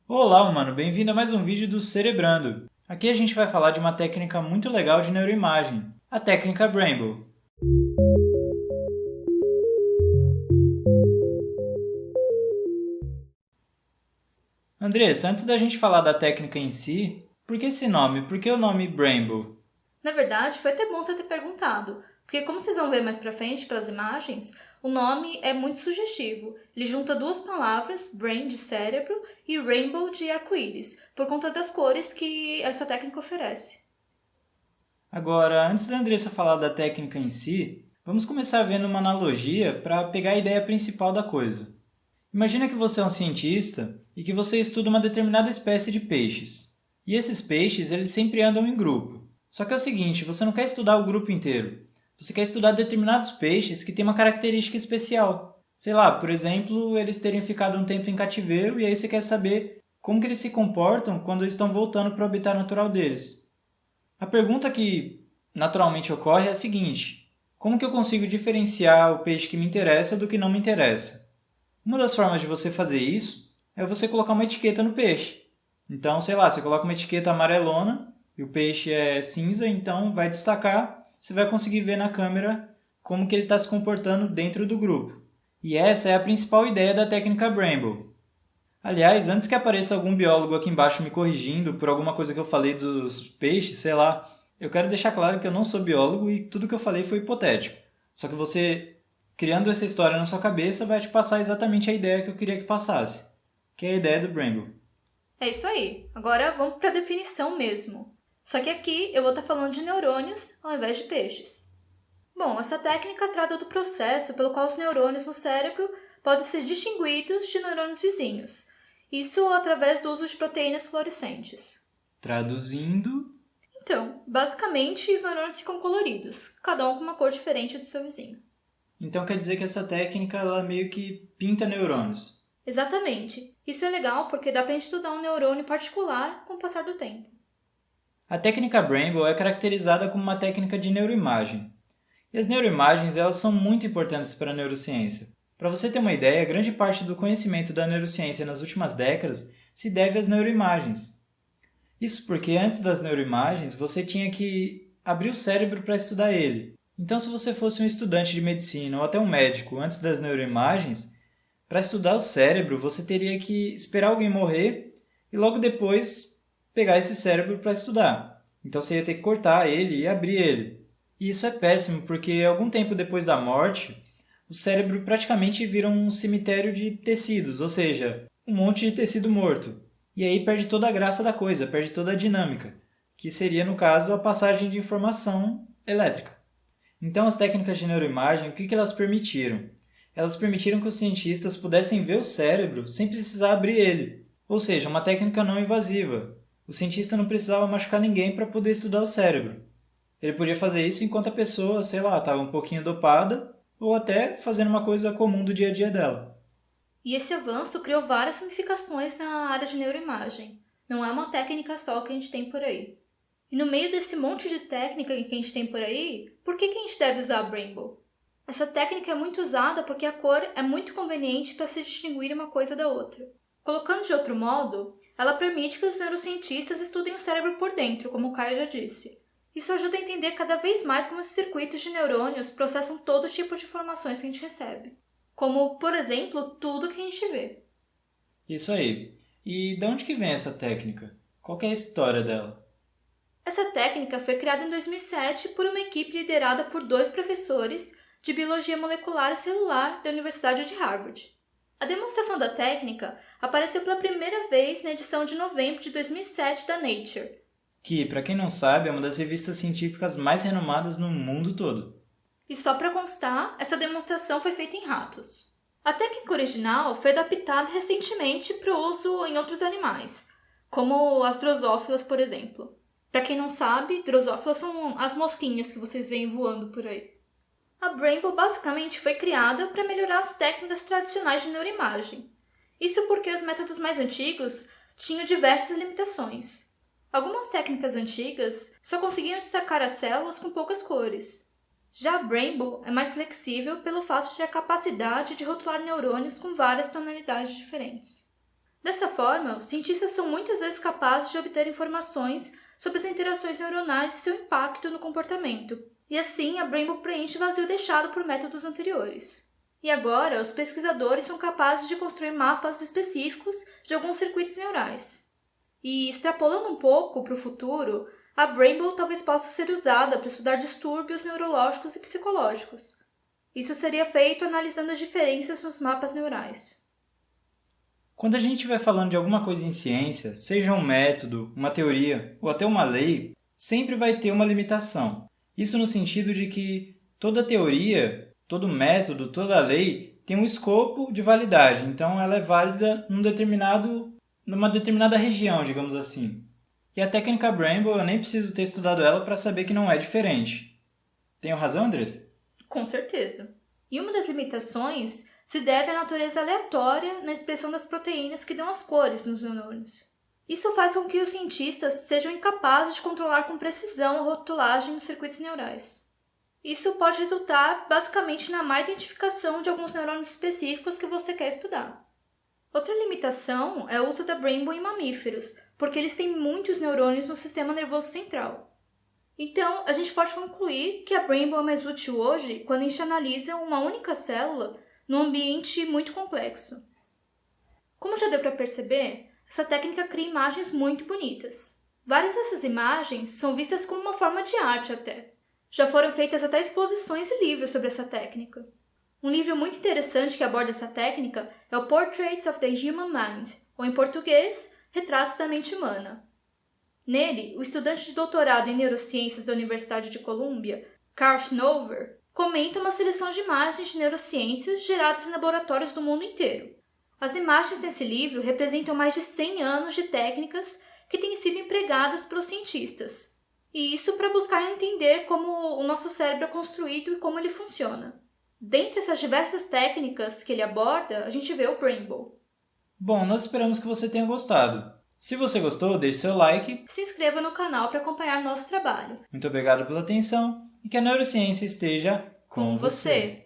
Olá, humano, bem-vindo a mais um vídeo do Cerebrando. Aqui a gente vai falar de uma técnica muito legal de neuroimagem, a técnica Brainbow. Andressa, antes da gente falar da técnica em si, por que esse nome? Por que o nome Brainbow? Na verdade, foi até bom você ter perguntado, porque como vocês vão ver mais pra frente pelas imagens, o nome é muito sugestivo. Ele junta duas palavras, brain de cérebro e rainbow de arco-íris, por conta das cores que essa técnica oferece. Agora, antes da Andressa falar da técnica em si, vamos começar vendo uma analogia para pegar a ideia principal da coisa. Imagina que você é um cientista e que você estuda uma determinada espécie de peixes. E esses peixes, eles sempre andam em grupo. Só que é o seguinte, você não quer estudar o grupo inteiro. Você quer estudar determinados peixes que têm uma característica especial. Sei lá, por exemplo, eles terem ficado um tempo em cativeiro e aí você quer saber como que eles se comportam quando eles estão voltando para o habitat natural deles. A pergunta que naturalmente ocorre é a seguinte: como que eu consigo diferenciar o peixe que me interessa do que não me interessa? Uma das formas de você fazer isso é você colocar uma etiqueta no peixe. Então, sei lá, você coloca uma etiqueta amarelona e o peixe é cinza, então vai destacar, você vai conseguir ver na câmera como que ele está se comportando dentro do grupo. E essa é a principal ideia da técnica Brainbow. Aliás, antes que apareça algum biólogo aqui embaixo me corrigindo por alguma coisa que eu falei dos peixes, sei lá, eu quero deixar claro que eu não sou biólogo e tudo que eu falei foi hipotético. Só que você, criando essa história na sua cabeça, vai te passar exatamente a ideia que eu queria que passasse, que é a ideia do Brainbow. É isso aí. Agora vamos para a definição mesmo. Só que aqui eu vou estar falando de neurônios ao invés de peixes. Bom, essa técnica trata do processo pelo qual os neurônios no cérebro podem ser distinguidos de neurônios vizinhos. Isso através do uso de proteínas fluorescentes. Traduzindo, Então, basicamente, os neurônios ficam coloridos, cada um com uma cor diferente do seu vizinho. então quer dizer que essa técnica ela meio que pinta neurônios. Exatamente. Isso é legal porque dá pra gente estudar um neurônio particular com o passar do tempo. A técnica Brainbow é caracterizada como uma técnica de neuroimagem. E as neuroimagens elas são muito importantes para a neurociência. Para você ter uma ideia, grande parte do conhecimento da neurociência nas últimas décadas se deve às neuroimagens. Isso porque antes das neuroimagens você tinha que abrir o cérebro para estudar ele. Então, se você fosse um estudante de medicina ou até um médico antes das neuroimagens, para estudar o cérebro você teria que esperar alguém morrer e logo depois pegar esse cérebro para estudar. Então você ia ter que cortar ele e abrir ele. E isso é péssimo, porque algum tempo depois da morte, o cérebro praticamente vira um cemitério de tecidos, ou seja, um monte de tecido morto. E aí perde toda a graça da coisa, perde toda a dinâmica, que seria, no caso, a passagem de informação elétrica. Então, as técnicas de neuroimagem, o que elas permitiram? Elas permitiram que os cientistas pudessem ver o cérebro sem precisar abrir ele, ou seja, uma técnica não invasiva. O cientista não precisava machucar ninguém para poder estudar o cérebro. Ele podia fazer isso enquanto a pessoa, sei lá, estava um pouquinho dopada ou até fazendo uma coisa comum do dia a dia dela. E esse avanço criou várias ramificações na área de neuroimagem. Não é uma técnica só que a gente tem por aí. E no meio desse monte de técnica que a gente tem por aí, por que a gente deve usar a Brainbow? Essa técnica é muito usada porque a cor é muito conveniente para se distinguir uma coisa da outra. Colocando de outro modo, ela permite que os neurocientistas estudem o cérebro por dentro, como o Caio já disse. Isso ajuda a entender cada vez mais como esses circuitos de neurônios processam todo tipo de informações que a gente recebe. Como, por exemplo, tudo que a gente vê. Isso aí. E de onde que vem essa técnica? Qual que é a história dela? Essa técnica foi criada em 2007 por uma equipe liderada por dois professores de biologia molecular e celular da Universidade de Harvard. A demonstração da técnica apareceu pela primeira vez na edição de novembro de 2007 da Nature. Que, para quem não sabe, é uma das revistas científicas mais renomadas no mundo todo. E só para constar, essa demonstração foi feita em ratos. A técnica original foi adaptada recentemente para o uso em outros animais, como as drosófilas, por exemplo. Para quem não sabe, drosófilas são as mosquinhas que vocês veem voando por aí. A Brainbow basicamente foi criada para melhorar as técnicas tradicionais de neuroimagem. Isso porque os métodos mais antigos tinham diversas limitações. Algumas técnicas antigas só conseguiam destacar as células com poucas cores. Já a Brainbow é mais flexível pelo fato de ter a capacidade de rotular neurônios com várias tonalidades diferentes. Dessa forma, os cientistas são muitas vezes capazes de obter informações sobre as interações neuronais e seu impacto no comportamento. E assim, a Brainbow preenche o vazio deixado por métodos anteriores. E agora, os pesquisadores são capazes de construir mapas específicos de alguns circuitos neurais. E, extrapolando um pouco para o futuro, a Brainbow talvez possa ser usada para estudar distúrbios neurológicos e psicológicos. Isso seria feito analisando as diferenças nos mapas neurais. Quando a gente estiver falando de alguma coisa em ciência, seja um método, uma teoria ou até uma lei, sempre vai ter uma limitação. Isso no sentido de que toda teoria, todo método, toda lei tem um escopo de validade, então ela é válida numa determinada região, digamos assim. E a técnica Brainbow, eu nem preciso ter estudado ela para saber que não é diferente. Tenho razão, Andressa? Com certeza. E uma das limitações se deve à natureza aleatória na expressão das proteínas que dão as cores nos neurônios. Isso faz com que os cientistas sejam incapazes de controlar com precisão a rotulagem dos circuitos neurais. Isso pode resultar basicamente na má identificação de alguns neurônios específicos que você quer estudar. Outra limitação é o uso da Brainbow em mamíferos, porque eles têm muitos neurônios no sistema nervoso central. Então, a gente pode concluir que a Brainbow é mais útil hoje quando a gente analisa uma única célula num ambiente muito complexo. Como já deu para perceber, essa técnica cria imagens muito bonitas. Várias dessas imagens são vistas como uma forma de arte até. Já foram feitas até exposições e livros sobre essa técnica. Um livro muito interessante que aborda essa técnica é o Portraits of the Human Mind, ou em português, Retratos da Mente Humana. Nele, o estudante de doutorado em neurociências da Universidade de Columbia, Carl Schnover, comenta uma seleção de imagens de neurociências geradas em laboratórios do mundo inteiro. As imagens nesse livro representam mais de 100 anos de técnicas que têm sido empregadas pelos cientistas. E isso para buscar entender como o nosso cérebro é construído e como ele funciona. Dentre essas diversas técnicas que ele aborda, a gente vê o Brainbow. Bom, nós esperamos que você tenha gostado. Se você gostou, deixe seu like. Se inscreva no canal para acompanhar nosso trabalho. Muito obrigado pela atenção e que a neurociência esteja com você.